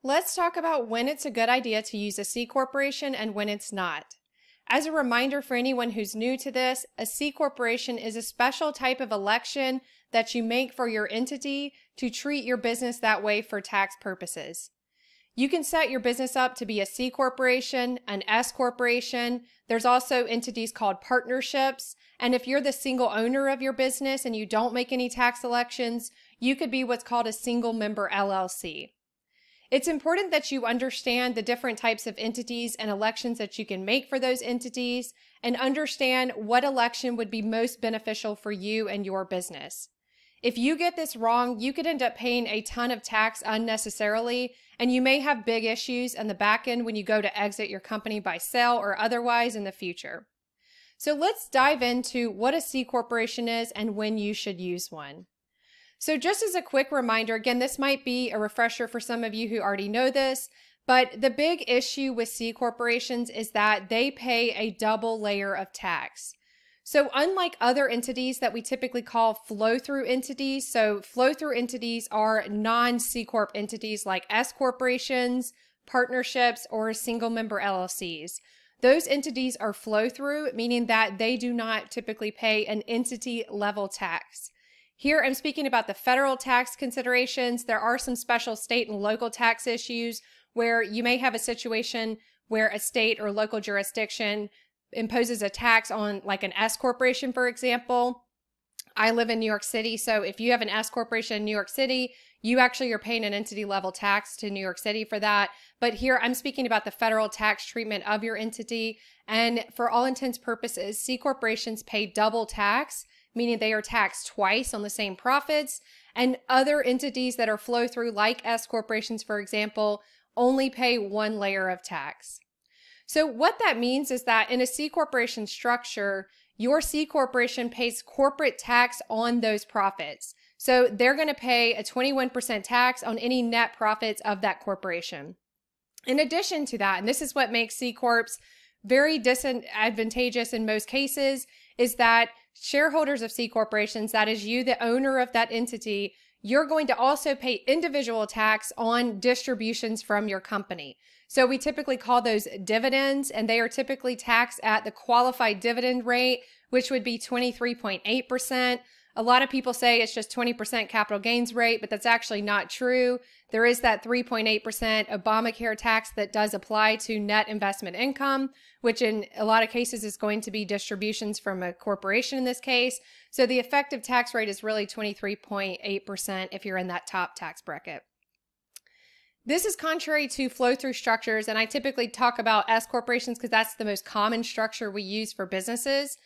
Let's talk about when it's a good idea to use a C corporation and when it's not. As a reminder for anyone who's new to this, a C corporation is a special type of election that you make for your entity to treat your business that way for tax purposes. You can set your business up to be a C corporation, an S corporation. There's also entities called partnerships. And if you're the single owner of your business and you don't make any tax elections, you could be what's called a single member LLC. It's important that you understand the different types of entities and elections that you can make for those entities and understand what election would be most beneficial for you and your business. If you get this wrong, you could end up paying a ton of tax unnecessarily, and you may have big issues on the back end when you go to exit your company by sale or otherwise in the future. So let's dive into what a C corporation is and when you should use one. So just as a quick reminder, again, this might be a refresher for some of you who already know this, but the big issue with C corporations is that they pay a double layer of tax. So unlike other entities that we typically call flow-through entities, so flow-through entities are non-C Corp entities like S corporations, partnerships, or single member LLCs. Those entities are flow-through, meaning that they do not typically pay an entity level tax. Here I'm speaking about the federal tax considerations. There are some special state and local tax issues where you may have a situation where a state or local jurisdiction imposes a tax on like an S corporation, for example. I live in New York City, so if you have an S corporation in New York City, you actually are paying an entity level tax to New York City for that. But here I'm speaking about the federal tax treatment of your entity. And for all intents and purposes, C corporations pay double tax, meaning they are taxed twice on the same profits, and other entities that are flow through like S corporations, for example, only pay one layer of tax. So what that means is that in a C corporation structure, your C corporation pays corporate tax on those profits. So they're going to pay a 21% tax on any net profits of that corporation. In addition to that, and this is what makes C Corps very disadvantageous in most cases, is that shareholders of C corporations, that is you, the owner of that entity, you're going to also pay individual tax on distributions from your company. So we typically call those dividends, and they are typically taxed at the qualified dividend rate, which would be 23.8%. A lot of people say it's just 20% capital gains rate, but that's actually not true. There is that 3.8% Obamacare tax that does apply to net investment income, which in a lot of cases is going to be distributions from a corporation in this case. So the effective tax rate is really 23.8% if you're in that top tax bracket. This is contrary to flow-through structures, and I typically talk about S corporations because that's the most common structure we use for businesses.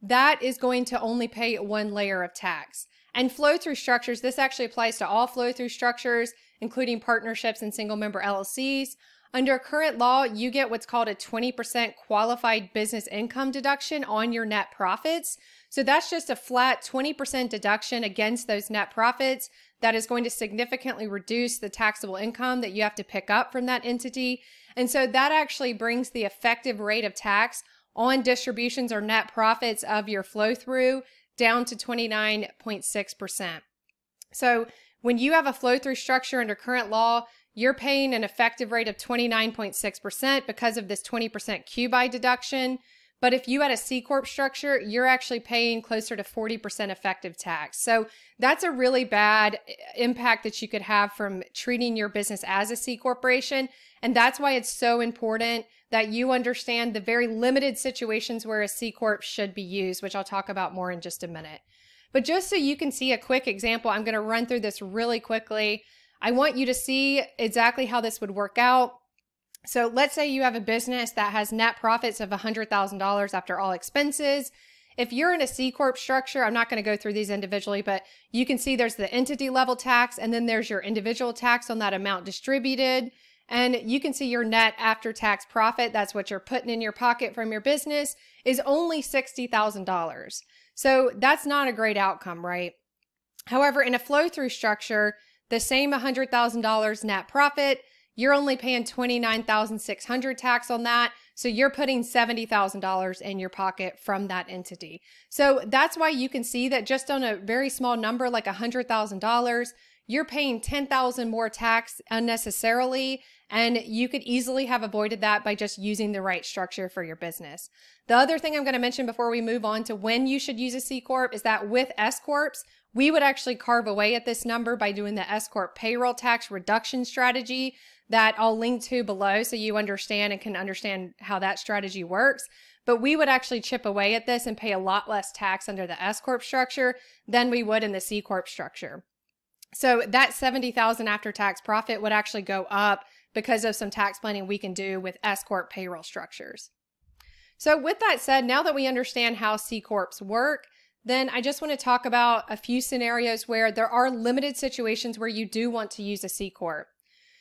That is going to only pay one layer of tax. And flow-through structures, this actually applies to all flow-through structures, including partnerships and single-member LLCs. Under current law, you get what's called a 20% qualified business income deduction on your net profits. So that's just a flat 20% deduction against those net profits that is going to significantly reduce the taxable income that you have to pick up from that entity. And so that actually brings the effective rate of tax on distributions or net profits of your flow-through down to 29.6%. So when you have a flow-through structure under current law, you're paying an effective rate of 29.6% because of this 20% Q-by deduction. But if you had a C Corp structure, you're actually paying closer to 40% effective tax. So that's a really bad impact that you could have from treating your business as a C corporation. And that's why it's so important that you understand the very limited situations where a C Corp should be used, which I'll talk about more in just a minute. But just so you can see a quick example, I'm going to run through this really quickly. I want you to see exactly how this would work out. So let's say you have a business that has net profits of $100,000 after all expenses. If you're in a C Corp structure, I'm not going to go through these individually, but you can see there's the entity level tax, and then there's your individual tax on that amount distributed. And you can see your net after tax profit, that's what you're putting in your pocket from your business, is only $60,000. So that's not a great outcome, right? However, in a flow-through structure, the same $100,000 net profit, you're only paying $29,600 tax on that. So you're putting $70,000 in your pocket from that entity. So that's why you can see that just on a very small number like $100,000, you're paying 10,000 more tax unnecessarily, and you could easily have avoided that by just using the right structure for your business. The other thing I'm going to mention before we move on to when you should use a C Corp is that with S Corps, we would actually carve away at this number by doing the S Corp payroll tax reduction strategy that I'll link to below so you understand and can understand how that strategy works. But we would actually chip away at this and pay a lot less tax under the S Corp structure than we would in the C Corp structure. So that 70,000 after tax profit would actually go up because of some tax planning we can do with S Corp payroll structures. So with that said, now that we understand how C Corps work, then I just want to talk about a few scenarios where there are limited situations where you do want to use a C Corp.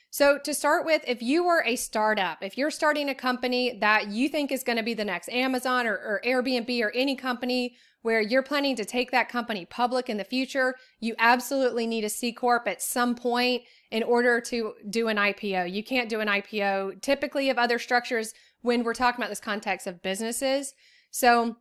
So to start with, if you were a startup, if you're starting a company that you think is going to be the next Amazon or Airbnb or any company where you're planning to take that company public in the future, you absolutely need a C Corp at some point in order to do an IPO. You can't do an IPO typically of other structures when we're talking about this context of businesses. So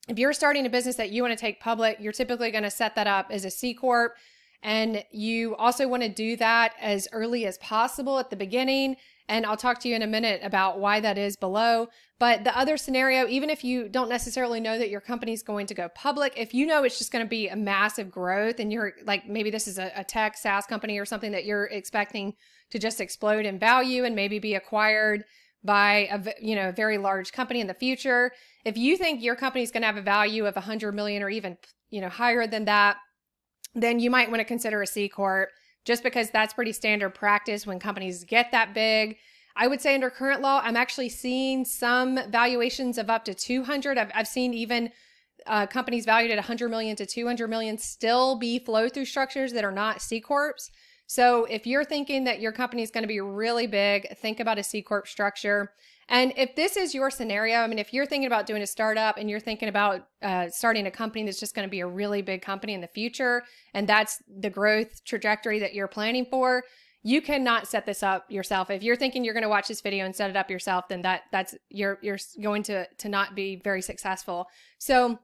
if you're starting a business that you want to take public, you're typically going to set that up as a C Corp. And you also want to do that as early as possible at the beginning. And I'll talk to you in a minute about why that is below. But the other scenario, even if you don't necessarily know that your company is going to go public, if you know it's just going to be a massive growth and you're like, maybe this is a tech SaaS company or something that you're expecting to just explode in value and maybe be acquired by a very large company in the future. If you think your company is going to have a value of 100 million or even higher than that, then you might want to consider a C Corp just because that's pretty standard practice when companies get that big. I would say under current law, I'm actually seeing some valuations of up to 200. I've seen even companies valued at 100 million to 200 million still be flow through structures that are not C Corps. So if you're thinking that your company is going to be really big, think about a C Corp structure. And if this is your scenario, I mean, if you're thinking about doing a startup and you're thinking about starting a company that's just going to be a really big company in the future, and that's the growth trajectory that you're planning for, you cannot set this up yourself. If you're thinking you're going to watch this video and set it up yourself, then you're going to not be very successful. So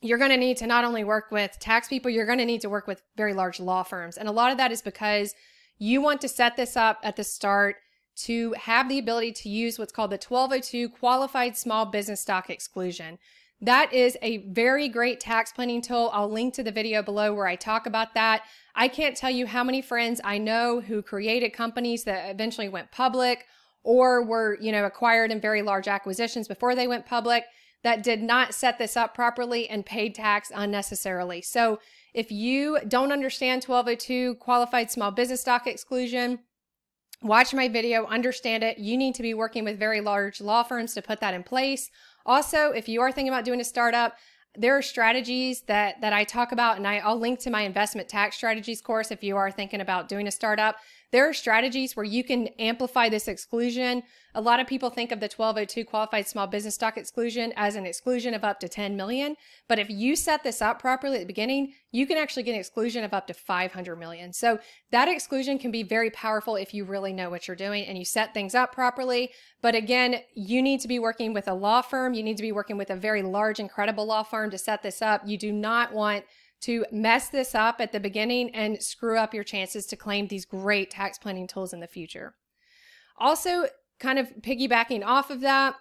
you're going to need to not only work with tax people, you're going to need to work with very large law firms. And a lot of that is because you want to set this up at the start to have the ability to use what's called the 1202 Qualified Small Business Stock Exclusion. That is a very great tax planning tool. I'll link to the video below where I talk about that. I can't tell you how many friends I know who created companies that eventually went public or were, acquired in very large acquisitions before they went public that did not set this up properly and paid tax unnecessarily. So if you don't understand 1202 Qualified Small Business Stock Exclusion, watch my video, understand it. You need to be working with very large law firms to put that in place. Also, if you are thinking about doing a startup, there are strategies that I talk about, and I'll link to my investment tax strategies course if you are thinking about doing a startup. There are strategies where you can amplify this exclusion. A lot of people think of the 1202 Qualified Small Business Stock Exclusion as an exclusion of up to 10 million. But if you set this up properly at the beginning, you can actually get an exclusion of up to 500 million. So that exclusion can be very powerful if you really know what you're doing and you set things up properly. But again, you need to be working with a law firm. You need to be working with a very large, incredible law firm to set this up. You do not want to mess this up at the beginning and screw up your chances to claim these great tax planning tools in the future. Also, kind of piggybacking off of that,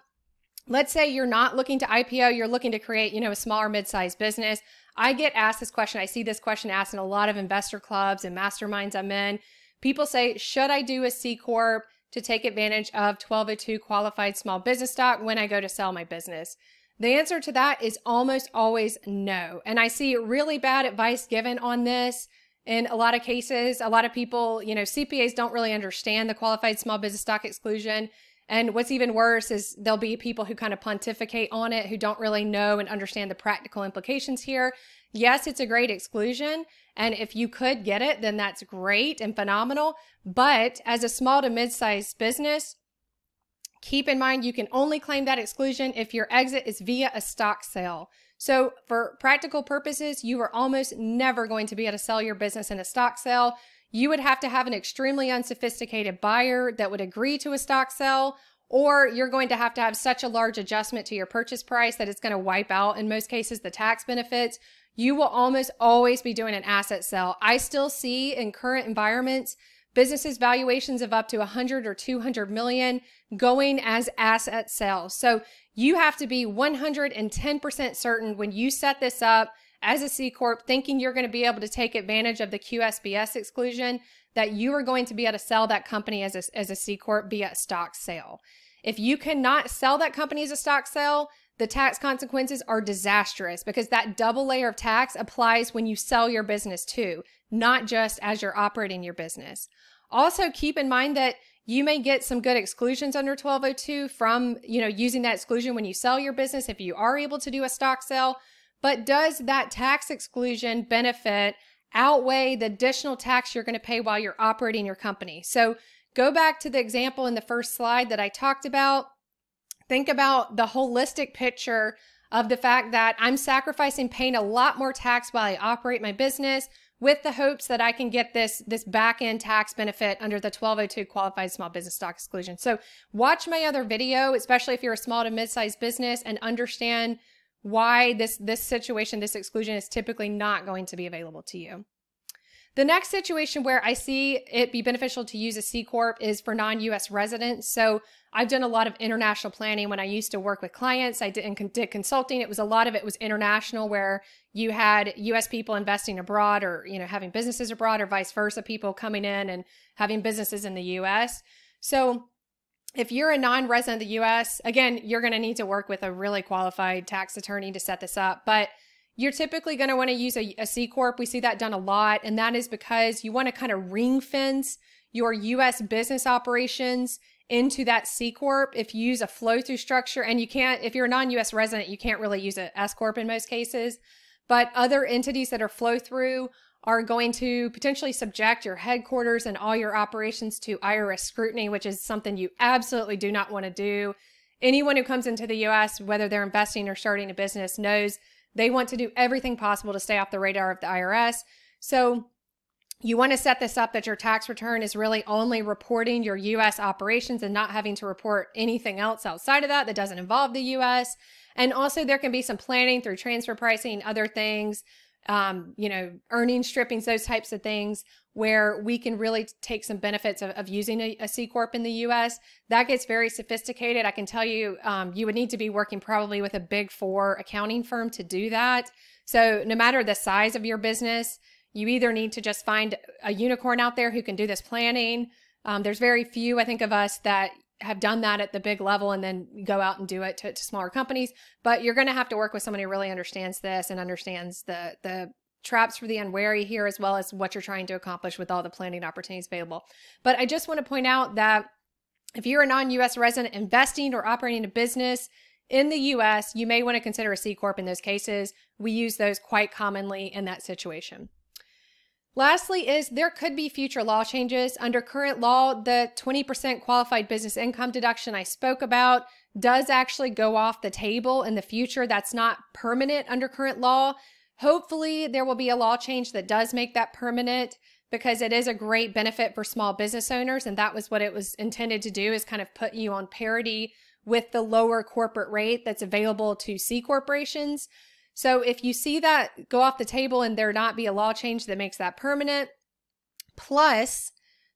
let's say you're not looking to IPO, you're looking to create, a small or mid-sized business. I get asked this question. I see this question asked in a lot of investor clubs and masterminds I'm in. People say, should I do a C Corp to take advantage of 1202 Qualified Small Business Stock when I go to sell my business? The answer to that is almost always no. And I see really bad advice given on this in a lot of cases. A lot of people, CPAs don't really understand the Qualified Small Business Stock Exclusion. And what's even worse is there'll be people who kind of pontificate on it who don't really know and understand the practical implications here. Yes, it's a great exclusion. And if you could get it, then that's great and phenomenal. But as a small to mid-sized business, keep in mind, you can only claim that exclusion if your exit is via a stock sale. So for practical purposes, you are almost never going to be able to sell your business in a stock sale. You would have to have an extremely unsophisticated buyer that would agree to a stock sale, or you're going to have such a large adjustment to your purchase price that it's going to wipe out, in most cases, the tax benefits. you will almost always be doing an asset sale. I still see in current environments, businesses valuations of up to 100 or 200 million going as asset sales. So you have to be 110% certain when you set this up as a C Corp, thinking you're going to be able to take advantage of the QSBS exclusion, that you are going to be able to sell that company as a C Corp via stock sale. If you cannot sell that company as a stock sale, the tax consequences are disastrous, because that double layer of tax applies when you sell your business too, not just as you're operating your business. Also, keep in mind that you may get some good exclusions under 1202 from, using that exclusion when you sell your business if you are able to do a stock sale. But does that tax exclusion benefit outweigh the additional tax you're going to pay while you're operating your company? So go back to the example in the first slide that I talked about. Think about the holistic picture of the fact that I'm sacrificing paying a lot more tax while I operate my business with the hopes that I can get this back-end tax benefit under the 1202 qualified small business stock exclusion. So watch my other video, especially if you're a small to mid-sized business, and understand why this situation, this exclusion, is typically not going to be available to you. The next situation where I see it be beneficial to use a C Corp is for non-U.S. residents. So I've done a lot of international planning when I used to work with clients. I did consulting. A lot of it was international, where you had U.S. people investing abroad, or, having businesses abroad, or vice versa, people coming in and having businesses in the U.S. So if you're a non-resident of the U.S., again, you're going to need to work with a really qualified tax attorney to set this up. But you're typically going to want to use a C Corp. We see that done a lot, and that is because you want to kind of ring fence your U.S. business operations into that C Corp. If you use a flow-through structure, and you can't, if you're a non-U.S. resident, you can't really use a S Corp in most cases, but other entities that are flow-through are going to potentially subject your headquarters and all your operations to IRS scrutiny, which is something you absolutely do not want to do. Anyone who comes into the U.S., whether they're investing or starting a business, knows they want to do everything possible to stay off the radar of the IRS. So you want to set this up that your tax return is really only reporting your U.S. operations and not having to report anything else outside of that doesn't involve the U.S. And also there can be some planning through transfer pricing, other things, earnings strippings, those types of things, where we can really take some benefits of using a C Corp in the U.S. That gets very sophisticated. I can tell you, you would need to be working probably with a Big Four accounting firm to do that. So no matter the size of your business, you either need to just find a unicorn out there who can do this planning. There's very few, I think, of us that have done that at the big level and then go out and do it to smaller companies. But you're going to have to work with someone who really understands this and understands the traps for the unwary here, as well as what you're trying to accomplish with all the planning opportunities available. But I just want to point out that if you're a non-U.S. resident investing or operating a business in the U.S., you may want to consider a C Corp in those cases. We use those quite commonly in that situation. Lastly is there could be future law changes. Under current law, the 20% qualified business income deduction I spoke about does actually go off the table in the future. That's not permanent under current law. Hopefully there will be a law change that does make that permanent, because it is a great benefit for small business owners. And that was what it was intended to do, is kind of put you on parity with the lower corporate rate that's available to C corporations. So if you see that go off the table and there not be a law change that makes that permanent, plus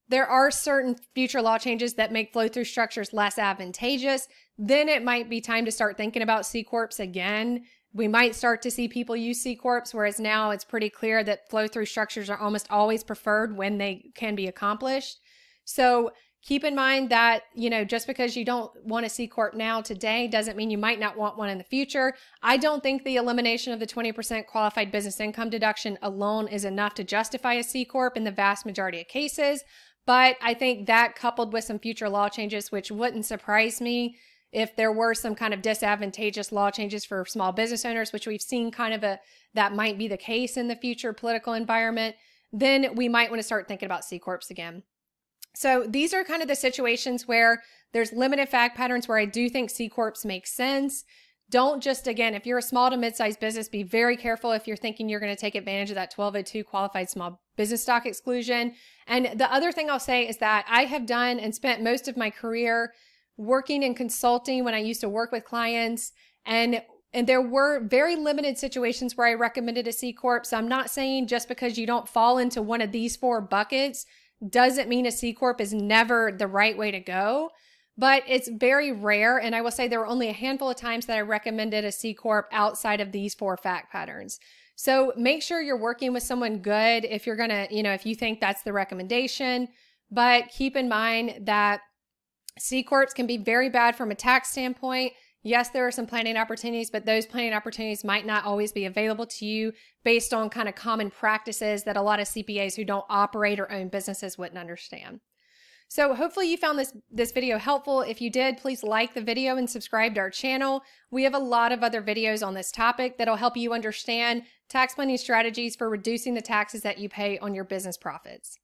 there are certain future law changes that make flow-through structures less advantageous, then it might be time to start thinking about C Corps again. We might start to see people use C Corps, whereas now it's pretty clear that flow-through structures are almost always preferred when they can be accomplished. So keep in mind that, just because you don't want a C Corp now today doesn't mean you might not want one in the future. I don't think the elimination of the 20% qualified business income deduction alone is enough to justify a C Corp in the vast majority of cases. But I think that, coupled with some future law changes, which wouldn't surprise me if there were some kind of disadvantageous law changes for small business owners, which we've seen that might be the case in the future political environment, then we might want to start thinking about C Corps again. So these are kind of the situations where there's limited fact patterns where I do think C Corps make sense. Don't just, again, if you're a small to mid-sized business, be very careful if you're thinking you're going to take advantage of that 1202 qualified small business stock exclusion. And the other thing I'll say is that I have done and spent most of my career working in consulting when I used to work with clients. And And there were very limited situations where I recommended a C Corp. So I'm not saying just because you don't fall into one of these 4 buckets doesn't mean a C Corp is never the right way to go, but it's very rare. And I will say there were only a handful of times that I recommended a C Corp outside of these 4 fact patterns. So make sure you're working with someone good if you're going to, if you think that's the recommendation, but keep in mind that C Corps can be very bad from a tax standpoint. Yes, there are some planning opportunities, but those planning opportunities might not always be available to you based on kind of common practices that a lot of CPAs who don't operate or own businesses wouldn't understand. So hopefully you found this video helpful. If you did, please like the video and subscribe to our channel. We have a lot of other videos on this topic that'll help you understand tax planning strategies for reducing the taxes that you pay on your business profits.